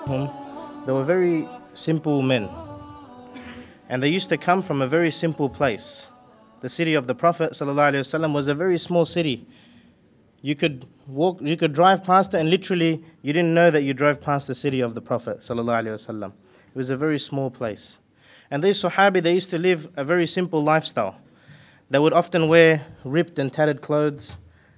they were very simple men. And they used to come from a very simple place. The city of the Prophet ﷺ was a very small city. You could drive past it and literally you didn't know that you drove past the city of the Prophet ﷺ. It was a very small place. And these Sahabi, they used to live a very simple lifestyle. They would often wear ripped and tattered clothes.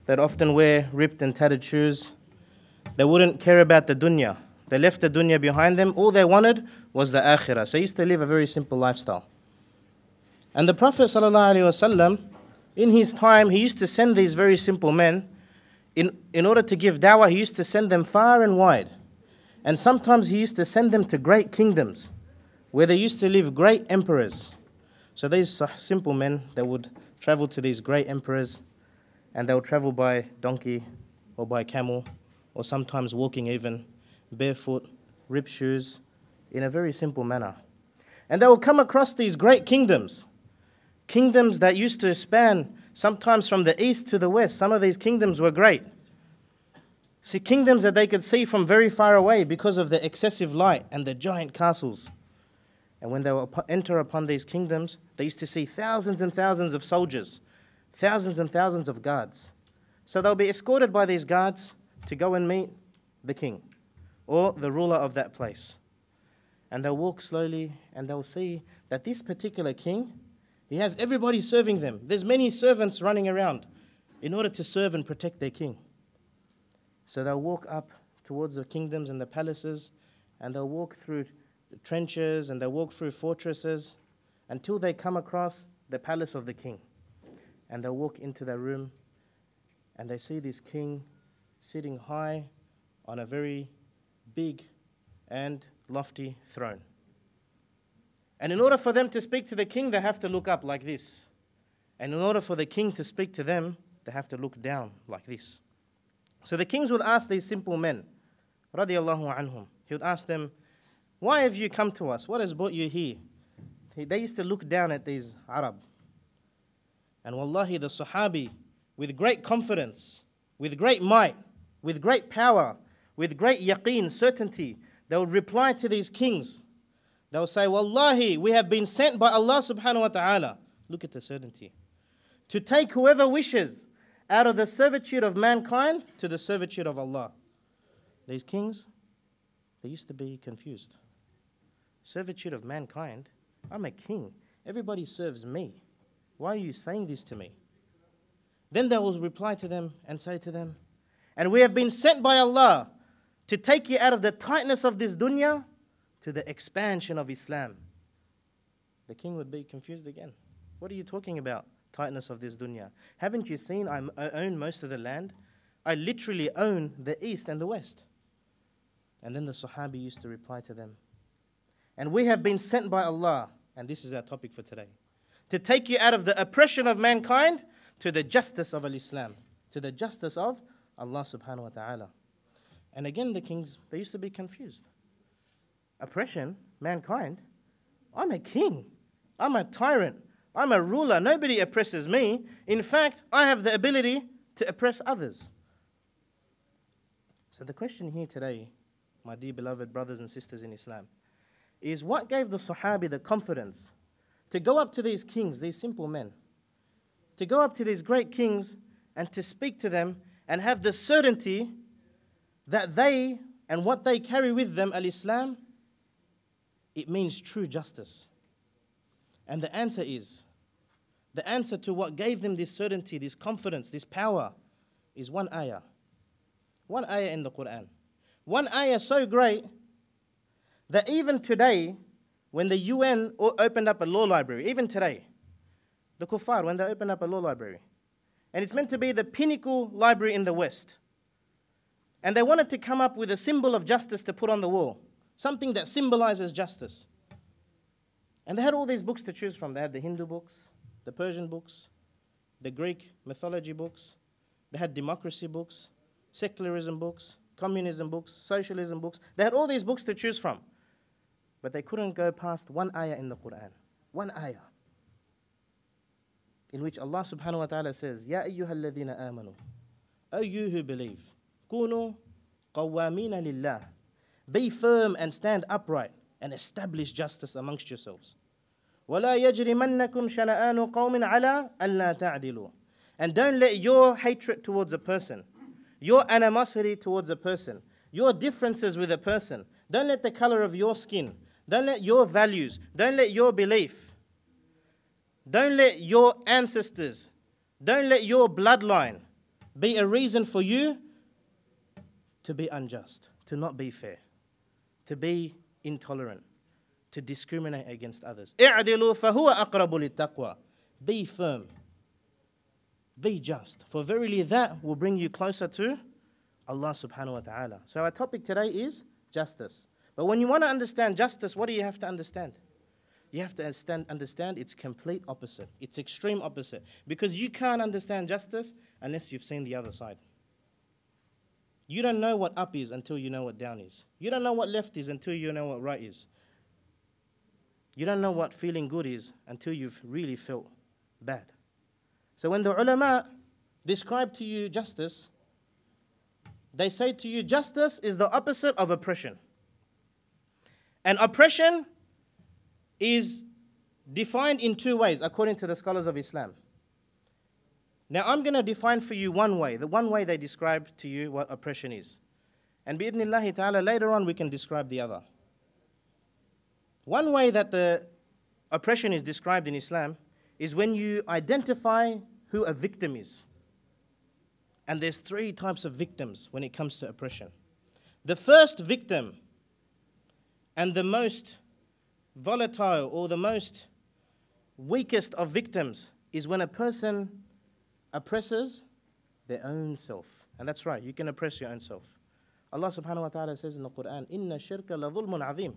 They'd often wear ripped and tattered shoes. They wouldn't care about the dunya. They left the dunya behind them. All they wanted was the akhirah. So he used to live a very simple lifestyle. And the Prophet ﷺ, in his time, he used to send these very simple men. In order to give da'wah, he used to send them far and wide. And sometimes he used to send them to great kingdoms, where there used to live great emperors. So these simple men, they would travel to these great emperors, and they would travel by donkey or by camel, or sometimes walking even, barefoot, ripped shoes, in a very simple manner. And they will come across these great kingdoms that used to span sometimes from the east to the west. Some of these kingdoms were great. See, kingdoms that they could see from very far away because of the excessive light and the giant castles. And when they would enter upon these kingdoms, they used to see thousands and thousands of soldiers, thousands and thousands of guards. So they'll be escorted by these guards to go and meet the king or the ruler of that place. And they'll walk slowly and they'll see that this particular king, he has everybody serving them. There's many servants running around in order to serve and protect their king. So they'll walk up towards the kingdoms and the palaces, and they'll walk through trenches and they'll walk through fortresses until they come across the palace of the king. And they'll walk into their room and they see this king sitting high on a very big and lofty throne. And in order for them to speak to the king, they have to look up like this. And in order for the king to speak to them, they have to look down like this. So the kings would ask these simple men, radiyallahu anhum, he would ask them, why have you come to us? What has brought you here? They used to look down at these Arab. And wallahi, the Sahabi, with great confidence, with great might, with great power, with great yaqeen, certainty, they would reply to these kings. They would say, wallahi, we have been sent by Allah subhanahu wa ta'ala. Look at the certainty. To take whoever wishes out of the servitude of mankind to the servitude of Allah. These kings, they used to be confused. Servitude of mankind? I'm a king. Everybody serves me. Why are you saying this to me? Then they will reply to them and say to them, and we have been sent by Allah to take you out of the tightness of this dunya to the expansion of Islam. The king would be confused again. What are you talking about, tightness of this dunya? Haven't you seen I own most of the land? I literally own the east and the west. And then the Sahabi used to reply to them, and we have been sent by Allah, and this is our topic for today, to take you out of the oppression of mankind to the justice of Islam, to the justice of Allah subhanahu wa ta'ala. And again, the kings, they used to be confused. Oppression, mankind, I'm a king, I'm a tyrant, I'm a ruler, nobody oppresses me. In fact, I have the ability to oppress others. So the question here today, my dear beloved brothers and sisters in Islam, is what gave the Sahabi the confidence to go up to these kings, these simple men, to go up to these great kings and to speak to them and have the certainty that they and what they carry with them, al-Islam, it means true justice. And the answer to what gave them this certainty, this confidence, this power, is one ayah. One ayah in the Quran. One ayah so great that even today, when the UN opened up a law library, even today, the kuffar, when they opened up a law library, and it's meant to be the pinnacle library in the West, and they wanted to come up with a symbol of justice to put on the wall, something that symbolizes justice. And they had all these books to choose from. They had the Hindu books, the Persian books, the Greek mythology books, they had democracy books, secularism books, communism books, socialism books. They had all these books to choose from. But they couldn't go past one ayah in the Quran. One ayah. In which Allah subhanahu wa ta'ala says, Ya ayyuhal ladhina amanu. O you who believe. Kunu qawwamina lillah. Be firm and stand upright and establish justice amongst yourselves. وَلَا يَجْرِمَنَّكُمْ شَنَآنُ قَوْمٍ عَلَىٰ أَلَّا تَعْدِلُوا. And don't let your hatred towards a person, your animosity towards a person, your differences with a person, don't let the color of your skin, don't let your values, don't let your belief, don't let your ancestors, don't let your bloodline be a reason for you to be unjust, to not be fair, to be intolerant, to discriminate against others. اعدلوا فهو أقرب للتقوى. Be firm. Be just. For verily that will bring you closer to Allah subhanahu wa ta'ala. So our topic today is justice. But when you want to understand justice, what do you have to understand? You have to understand its complete opposite, its extreme opposite. Because you can't understand justice unless you've seen the other side. You don't know what up is until you know what down is. You don't know what left is until you know what right is. You don't know what feeling good is until you've really felt bad. So when the ulama describe to you justice, they say to you justice is the opposite of oppression. And oppression is defined in two ways according to the scholars of Islam. Now I'm going to define for you one way, the one way they describe to you what oppression is. And bi'idhnillahi ta'ala, later on we can describe the other. One way that the oppression is described in Islam is when you identify who a victim is. And there's three types of victims when it comes to oppression. The first victim and the most volatile or the most weakest of victims is when a person oppresses their own self. And that's right, you can oppress your own self. Allah subhanahu wa ta'ala says in the Quran, إِنَّ الشِّرْكَ لَظُلْمٌ عَظِيمٌ,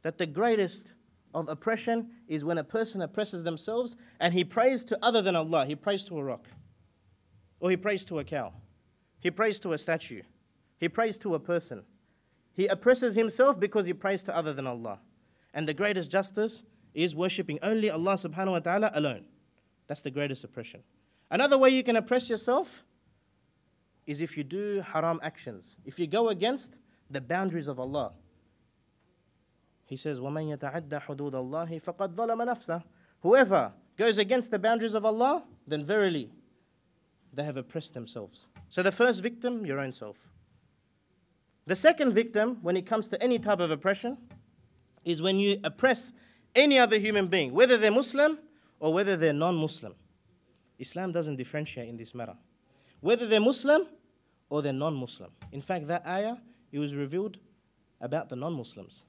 that the greatest of oppression is when a person oppresses themselves and he prays to other than Allah. He prays to a rock, or he prays to a cow, he prays to a statue, he prays to a person. He oppresses himself because he prays to other than Allah. And the greatest justice is worshipping only Allah subhanahu wa ta'ala alone. That's the greatest oppression. Another way you can oppress yourself is if you do haram actions, if you go against the boundaries of Allah. He says, وَمَنْ يَتَعَدَّ حُدُودَ اللَّهِ فَقَدْ ظَلَمَ نَفْسَهُ. Whoever goes against the boundaries of Allah, then verily they have oppressed themselves. So the first victim, your own self. The second victim, when it comes to any type of oppression, is when you oppress any other human being, whether they're Muslim or whether they're non-Muslim. Islam doesn't differentiate in this matter. Whether they're Muslim or they're non-Muslim. In fact, that ayah, it was revealed about the non-Muslims.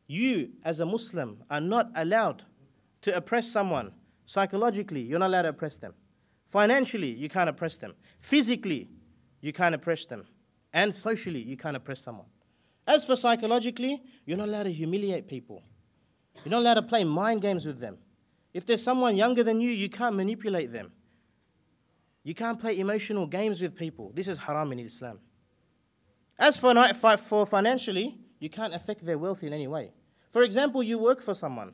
You, as a Muslim, are not allowed to oppress someone. Psychologically, you're not allowed to oppress them. Financially, you can't oppress them. Physically, you can't oppress them. And socially, you can't oppress someone. As for psychologically, you're not allowed to humiliate people. You're not allowed to play mind games with them. If there's someone younger than you, you can't manipulate them. You can't play emotional games with people. This is haram in Islam. As for financially, you can't affect their wealth in any way. For example, you work for someone.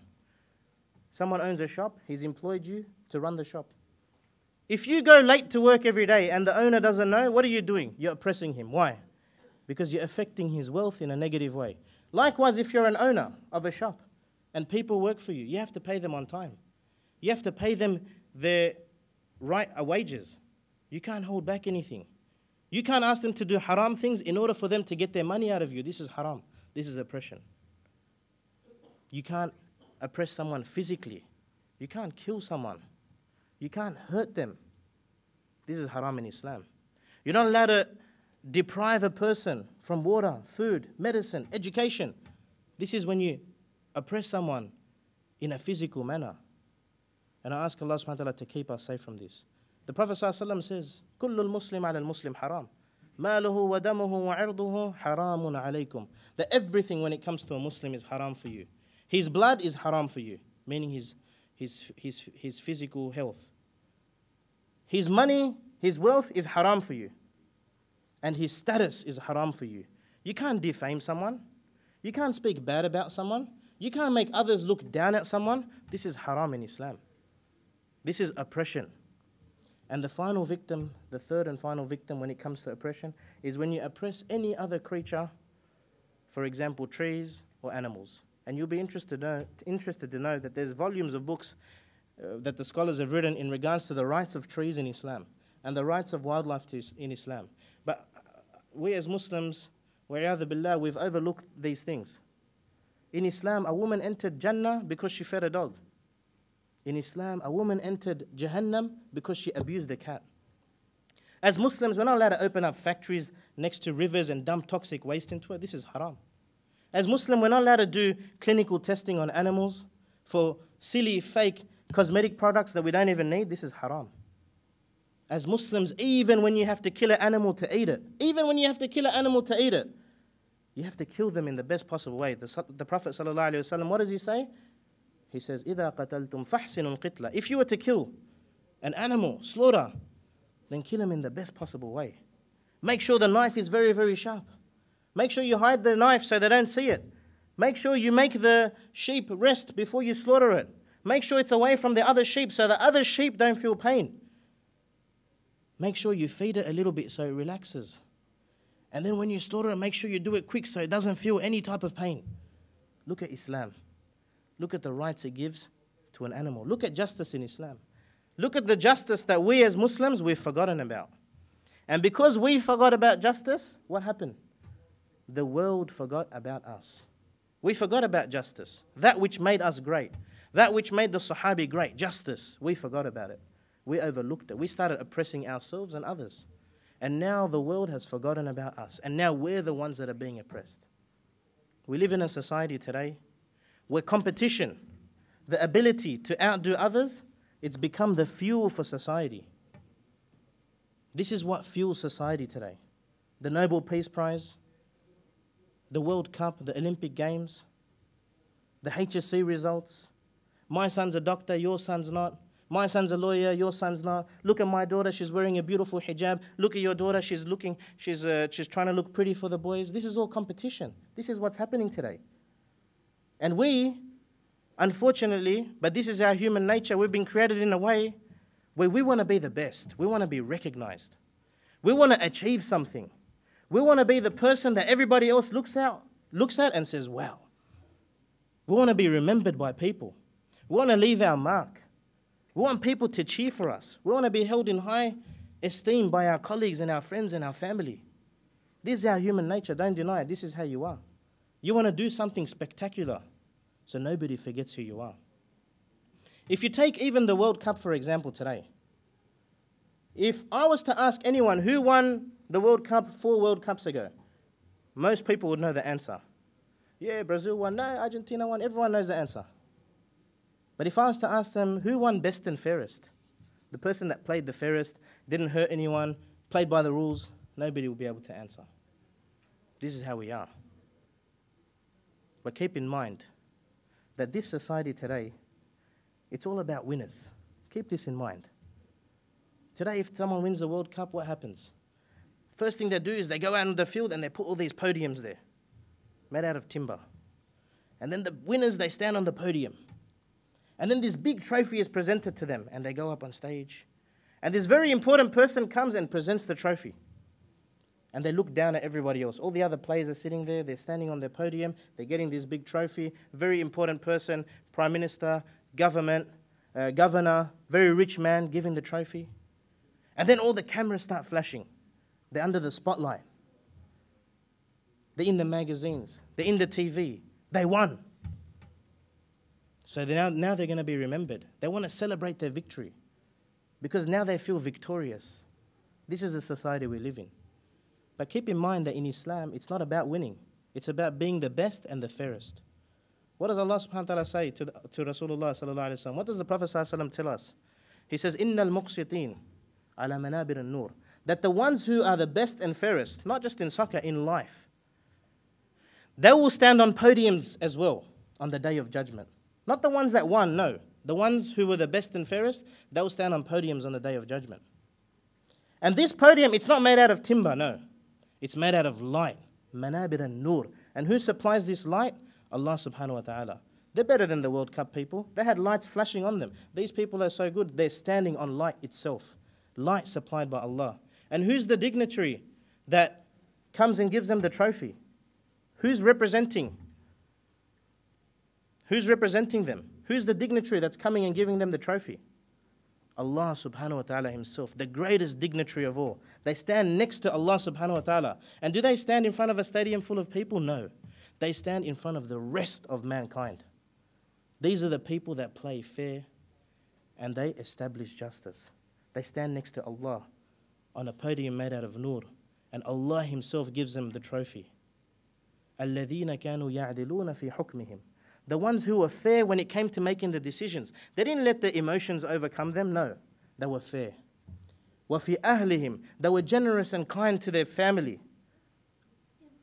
Someone owns a shop. He's employed you to run the shop. If you go late to work every day and the owner doesn't know, what are you doing? You're oppressing him. Why? Because you're affecting his wealth in a negative way. Likewise, if you're an owner of a shop and people work for you, you have to pay them on time. You have to pay them their right wages. You can't hold back anything. You can't ask them to do haram things in order for them to get their money out of you. This is haram. This is oppression. You can't oppress someone physically. You can't kill someone. You can't hurt them. This is haram in Islam. You're not allowed to deprive a person from water, food, medicine, education. This is when you oppress someone in a physical manner. And I ask Allah subhanahu wa ta'ala to keep us safe from this. The Prophet ﷺ says, كُلُّ الْمُسْلِمِ عَلَى الْمُسْلِمِ حَرَامٌ مَالُهُ وَدَمُهُ وَعِرْضُهُ حَرَامٌ عَلَيْكُمْ. That everything when it comes to a Muslim is haram for you. His blood is haram for you, meaning his physical health. His money, his wealth is haram for you. And his status is haram for you. You can't defame someone. You can't speak bad about someone. You can't make others look down at someone. This is haram in Islam. This is oppression. And the final victim, the third and final victim when it comes to oppression, is when you oppress any other creature for example, trees or animals. And you'll be interested to know that there's volumes of books that the scholars have written in regards to the rights of trees in Islam and the rights of wildlife in Islam. But we as Muslims, wa'iyadhu billah, we've overlooked these things. In Islam, a woman entered Jannah because she fed a dog. In Islam, a woman entered Jahannam because she abused a cat. As Muslims, we're not allowed to open up factories next to rivers and dump toxic waste into it. This is haram. As Muslims, we're not allowed to do clinical testing on animals for silly, fake cosmetic products that we don't even need. This is haram. As Muslims, even when you have to kill an animal to eat it, you have to kill them in the best possible way. The Prophet ﷺ, what does he say? He says, إِذَا قَتَلْتُمْ فَحْسِنُوا الْقِتْلَ. If you were to kill an animal, slaughter, then kill him in the best possible way. Make sure the knife is very, very sharp. Make sure you hide the knife so they don't see it. Make sure you make the sheep rest before you slaughter it. Make sure it's away from the other sheep so the other sheep don't feel pain. Make sure you feed it a little bit so it relaxes. And then when you slaughter it, make sure you do it quick so it doesn't feel any type of pain. Look at Islam. Look at the rights it gives to an animal. Look at justice in Islam. Look at the justice that we as Muslims, we've forgotten about. And because we forgot about justice, what happened? The world forgot about us. We forgot about justice. That which made us great. That which made the Sahabi great. Justice. We forgot about it. We overlooked it. We started oppressing ourselves and others. And now the world has forgotten about us. And now we're the ones that are being oppressed. We live in a society today where competition, the ability to outdo others, it's become the fuel for society. This is what fuels society today. The Nobel Peace Prize, the World Cup, the Olympic Games, the HSC results. My son's a doctor, your son's not. My son's a lawyer, your son's not. Look at my daughter, she's wearing a beautiful hijab. Look at your daughter, she's trying to look pretty for the boys. This is all competition. This is what's happening today. And we, unfortunately, but this is our human nature, we've been created in a way where we want to be the best. We want to be recognized. We want to achieve something. We want to be the person that everybody else looks at and says, wow. We want to be remembered by people. We want to leave our mark. We want people to cheer for us. We want to be held in high esteem by our colleagues and our friends and our family. This is our human nature. Don't deny it. This is how you are. You want to do something spectacular so nobody forgets who you are. If you take even the World Cup, for example, today, if I was to ask anyone who won the World Cup 4 World Cups ago, most people would know the answer. Yeah, Brazil won. No, Argentina won. Everyone knows the answer. But if I was to ask them who won best and fairest, the person that played the fairest, didn't hurt anyone, played by the rules, nobody will be able to answer. This is how we are. But keep in mind that this society today, it's all about winners. Keep this in mind. Today, if someone wins the World Cup, what happens? First thing they do is they go out on the field and they put all these podiums there, made out of timber. And then the winners, they stand on the podium. And then this big trophy is presented to them, and they go up on stage. And this very important person comes and presents the trophy. And they look down at everybody else. All the other players are sitting there, they're standing on their podium, they're getting this big trophy. Very important person, prime minister, government, governor, very rich man giving the trophy. And then all the cameras start flashing. They're under the spotlight. They're in the magazines. They're in the TV. They won. So now they're going to be remembered. They want to celebrate their victory because now they feel victorious. This is the society we live in. But keep in mind that in Islam, it's not about winning. It's about being the best and the fairest. What does Allah subhanahu wa ta'ala say to Rasulullah sallallahu alayhi wa sallam? What does the Prophet sallallahu alayhi wa sallam tell us? He says, إِنَّ الْمُقْسِطِينَ عَلَى مَنَابِرِ النُّورِ. That the ones who are the best and fairest, not just in soccer, in life, they will stand on podiums as well on the day of judgment. Not the ones that won, no. The ones who were the best and fairest, they will stand on podiums on the day of judgment. And this podium, it's not made out of timber, no. It's made out of light. Manabir an-nur. And who supplies this light? Allah subhanahu wa ta'ala. They're better than the World Cup people. They had lights flashing on them. These people are so good, they're standing on light itself. Light supplied by Allah. And who's the dignitary that comes and gives them the trophy? Who's representing? Who's representing them? Who's the dignitary that's coming and giving them the trophy? Allah subhanahu wa ta'ala himself, the greatest dignitary of all. They stand next to Allah subhanahu wa ta'ala. And do they stand in front of a stadium full of people? No. They stand in front of the rest of mankind. These are the people that play fair and they establish justice. They stand next to Allah on a podium made out of nur, and Allah himself gives them the trophy. الَّذِينَ كَانُوا يَعْدِلُونَ فِي حُكْمِهِمْ. The ones who were fair when it came to making the decisions. They didn't let the emotions overcome them, no. They were fair. وَفِي أَهْلِهِمْ. They were generous and kind to their family.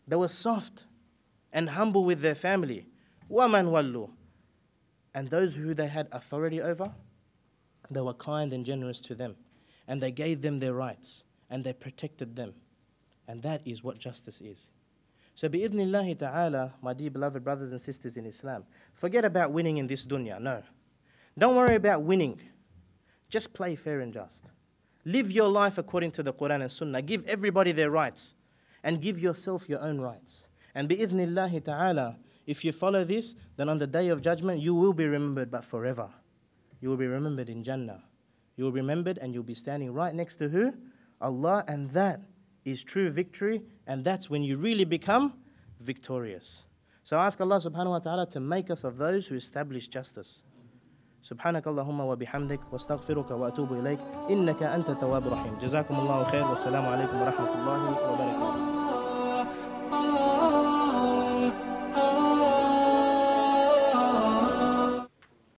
They were soft and humble with their family. وَمَنْ وَلُّوا. And those who they had authority over, they were kind and generous to them. And they gave them their rights. And they protected them. And that is what justice is. So bi'idhnillahi ta'ala, my dear beloved brothers and sisters in Islam, forget about winning in this dunya, no. Don't worry about winning. Just play fair and just. Live your life according to the Quran and Sunnah. Give everybody their rights. And give yourself your own rights. And bi'idhnillahi ta'ala, if you follow this, then on the day of judgment, you will be remembered, but forever. You will be remembered in Jannah. You will be remembered and you'll be standing right next to who? Allah, and that is true victory, and that's when you really become victorious. So I ask Allah subhanahu wa ta'ala to make us of those who establish justice. سبحانك اللهم وبحمدك واستغفرك واتوب اليك انك انت التواب الرحيم. جزاكم الله خير والسلام عليكم ورحمة الله وبركاته.